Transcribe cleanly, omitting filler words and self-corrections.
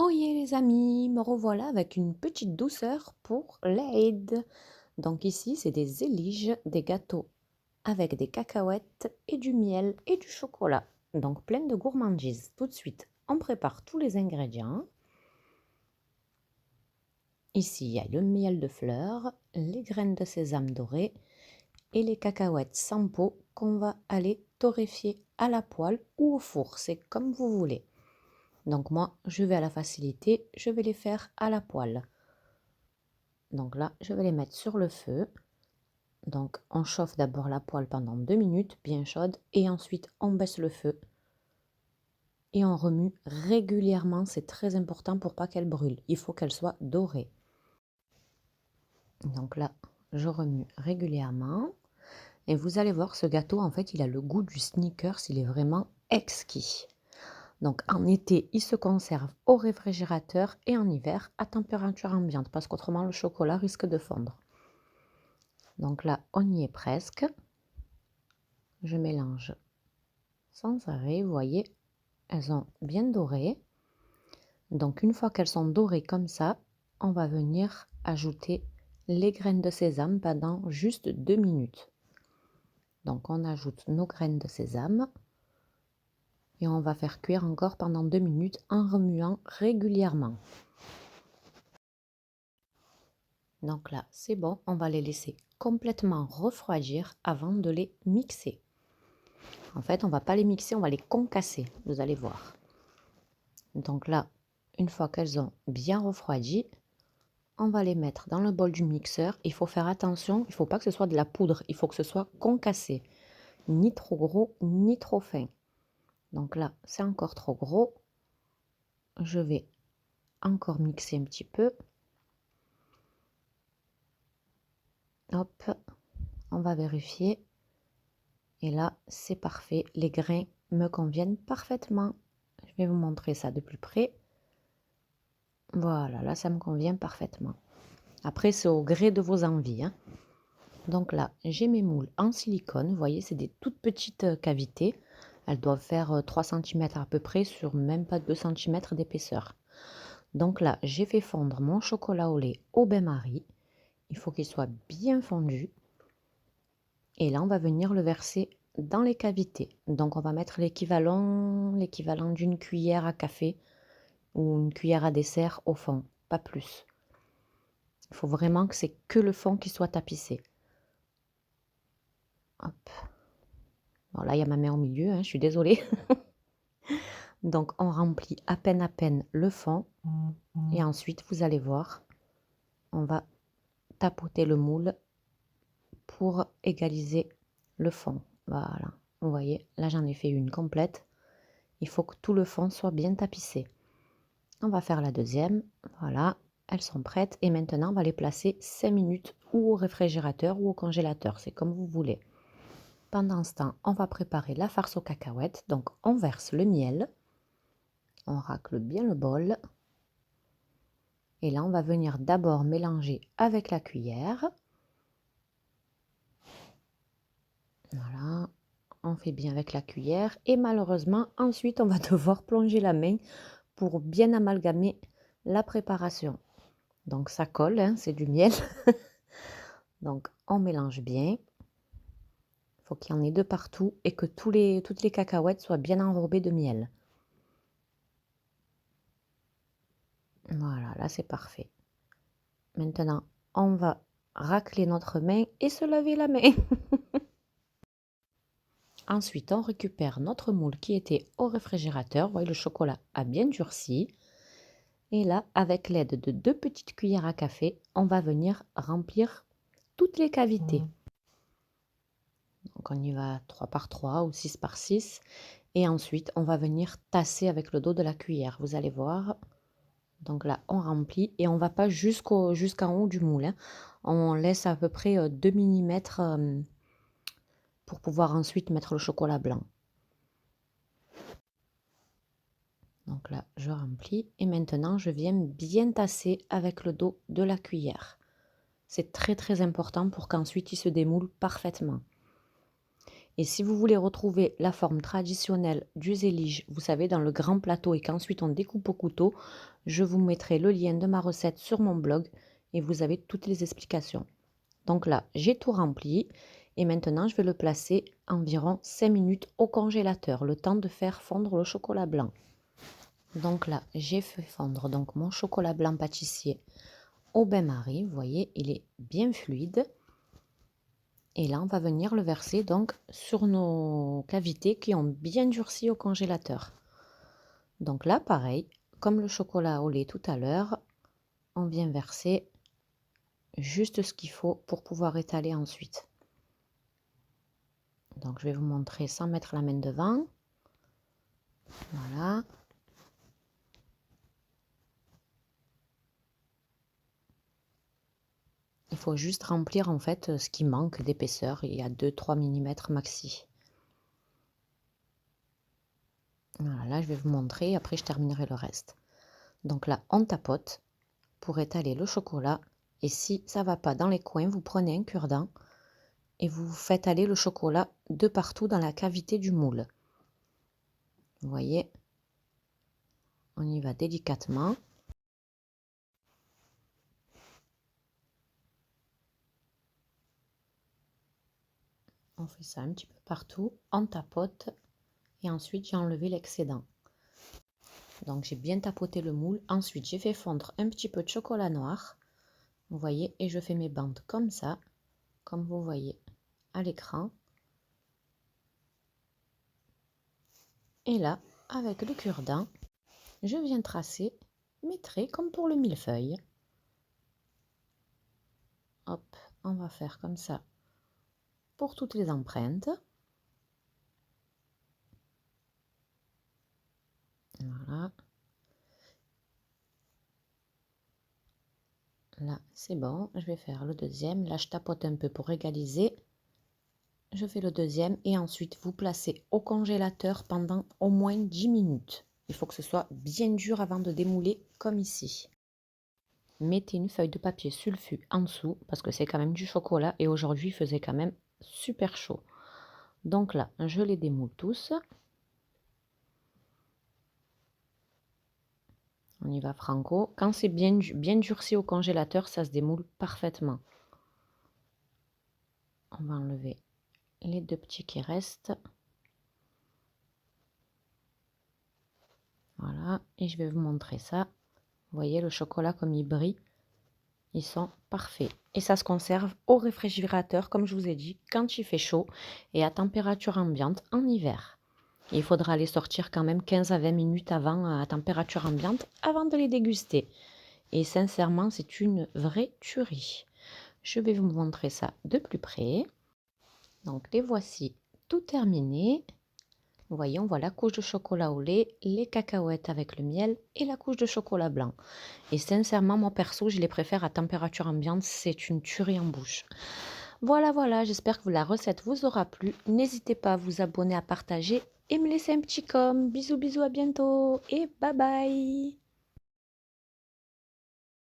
Oyez les amis, me revoilà avec une petite douceur pour l'Aïd. Donc ici, c'est des éliges, des gâteaux avec des cacahuètes et du miel et du chocolat. Donc plein de gourmandises. Tout de suite, on prépare tous les ingrédients. Ici, il y a le miel de fleurs, les graines de sésame dorées et les cacahuètes sans peau qu'on va aller torréfier à la poêle ou au four. C'est comme vous voulez. Donc moi, je vais à la facilité, je vais les faire à la poêle. Donc là, je vais les mettre sur le feu. Donc on chauffe d'abord la poêle pendant 2 minutes, bien chaude, et ensuite on baisse le feu. Et on remue régulièrement, c'est très important pour pas qu'elle brûle. Il faut qu'elle soit dorée. Donc là, je remue régulièrement. Et vous allez voir, ce gâteau, en fait, il a le goût du Snickers, il est vraiment exquis. Donc en été, il se conserve au réfrigérateur et en hiver à température ambiante parce qu'autrement le chocolat risque de fondre. Donc là, on y est presque. Je mélange sans arrêt, vous voyez, elles ont bien doré. Donc une fois qu'elles sont dorées comme ça, on va venir ajouter les graines de sésame pendant juste 2 minutes. Donc on ajoute nos graines de sésame. Et on va faire cuire encore pendant 2 minutes en remuant régulièrement. Donc là, c'est bon, on va les laisser complètement refroidir avant de les mixer. En fait, on ne va pas les mixer, on va les concasser, vous allez voir. Donc là, une fois qu'elles ont bien refroidi, on va les mettre dans le bol du mixeur. Il faut faire attention, il ne faut pas que ce soit de la poudre, il faut que ce soit concassé. Ni trop gros, ni trop fin. Donc là, c'est encore trop gros. Je vais encore mixer un petit peu. Hop, on va vérifier. Et là, c'est parfait. Les grains me conviennent parfaitement. Je vais vous montrer ça de plus près. Voilà, là, ça me convient parfaitement. Après, c'est au gré de vos envies, hein. Donc là, j'ai mes moules en silicone. Vous voyez, c'est des toutes petites cavités. Elles doivent faire 3 cm à peu près sur même pas 2 cm d'épaisseur. Donc là, j'ai fait fondre mon chocolat au lait au bain-marie. Il faut qu'il soit bien fondu. Et là, on va venir le verser dans les cavités. Donc, on va mettre l'équivalent d'une cuillère à café ou une cuillère à dessert au fond, pas plus. Il faut vraiment que c'est que le fond qui soit tapissé. Hop. Bon, là, il y a ma main au milieu, hein, je suis désolée. Donc, on remplit à peine le fond. Et ensuite, vous allez voir, on va tapoter le moule pour égaliser le fond. Voilà, vous voyez, là, j'en ai fait une complète. Il faut que tout le fond soit bien tapissé. On va faire la deuxième. Voilà, elles sont prêtes. Et maintenant, on va les placer 5 minutes ou au réfrigérateur ou au congélateur. C'est comme vous voulez. Pendant ce temps, on va préparer la farce aux cacahuètes. Donc, on verse le miel. On racle bien le bol. Et là, on va venir d'abord mélanger avec la cuillère. Voilà, on fait bien avec la cuillère. Et malheureusement, ensuite, on va devoir plonger la main pour bien amalgamer la préparation. Donc ça colle, hein, c'est du miel. Donc on mélange bien. Il faut qu'il y en ait de partout et que toutes les cacahuètes soient bien enrobées de miel. Voilà, là c'est parfait. Maintenant, on va racler notre main et se laver la main. Ensuite, on récupère notre moule qui était au réfrigérateur. Vous voyez, le chocolat a bien durci. Et là, avec l'aide de 2 petites cuillères à café, on va venir remplir toutes les cavités. Donc on y va 3 par 3 ou 6 par 6. Et ensuite, on va venir tasser avec le dos de la cuillère. Vous allez voir. Donc là, on remplit et on ne va pas jusqu'en haut du moule, hein. On laisse à peu près 2 mm pour pouvoir ensuite mettre le chocolat blanc. Donc là, je remplis et maintenant, je viens bien tasser avec le dos de la cuillère. C'est très important pour qu'ensuite, il se démoule parfaitement. Et si vous voulez retrouver la forme traditionnelle du zélige, vous savez, dans le grand plateau et qu'ensuite on découpe au couteau, je vous mettrai le lien de ma recette sur mon blog et vous avez toutes les explications. Donc là, j'ai tout rempli et maintenant je vais le placer environ 5 minutes au congélateur, le temps de faire fondre le chocolat blanc. Donc là, j'ai fait fondre donc mon chocolat blanc pâtissier au bain-marie. Vous voyez, il est bien fluide. Et là, on va venir le verser donc sur nos cavités qui ont bien durci au congélateur. Donc là, pareil, comme le chocolat au lait tout à l'heure, on vient verser juste ce qu'il faut pour pouvoir étaler ensuite. Donc je vais vous montrer sans mettre la main devant. Voilà. Il faut juste remplir en fait ce qui manque d'épaisseur. Il y a 2-3 mm maxi. Voilà, là je vais vous montrer, après je terminerai le reste. Donc là on tapote pour étaler le chocolat. Et si ça ne va pas dans les coins, vous prenez un cure-dent et vous faites aller le chocolat de partout dans la cavité du moule. Vous voyez, on y va délicatement. On fait ça un petit peu partout, on tapote et ensuite j'ai enlevé l'excédent. Donc j'ai bien tapoté le moule. Ensuite j'ai fait fondre un petit peu de chocolat noir. Vous voyez, et je fais mes bandes comme ça, comme vous voyez à l'écran. Et là, avec le cure-dent, je viens tracer mes traits comme pour le millefeuille. Hop, on va faire comme ça pour toutes les empreintes. Voilà. Là, c'est bon. Je vais faire le deuxième. Là, je tapote un peu pour égaliser. Je fais le deuxième et ensuite vous placez au congélateur pendant au moins 10 minutes. Il faut que ce soit bien dur avant de démouler comme ici. Mettez une feuille de papier sulfu en dessous parce que c'est quand même du chocolat et aujourd'hui il faisait quand même super chaud. Donc là, je les démoule tous. On y va franco. Quand c'est bien durci au congélateur, ça se démoule parfaitement. On va enlever les deux petits qui restent. Voilà, et je vais vous montrer ça. Vous voyez le chocolat comme il brille. Ils sont parfaits. Et ça se conserve au réfrigérateur, comme je vous ai dit, quand il fait chaud et à température ambiante en hiver. Il faudra les sortir quand même 15 à 20 minutes avant à température ambiante avant de les déguster. Et sincèrement, c'est une vraie tuerie. Je vais vous montrer ça de plus près. Donc les voici tout terminés. Vous voyez, on voit la couche de chocolat au lait, les cacahuètes avec le miel et la couche de chocolat blanc. Et sincèrement, moi perso, je les préfère à température ambiante, c'est une tuerie en bouche. Voilà, voilà, j'espère que la recette vous aura plu. N'hésitez pas à vous abonner, à partager et me laisser un petit com. Bisous, bisous, à bientôt et bye bye.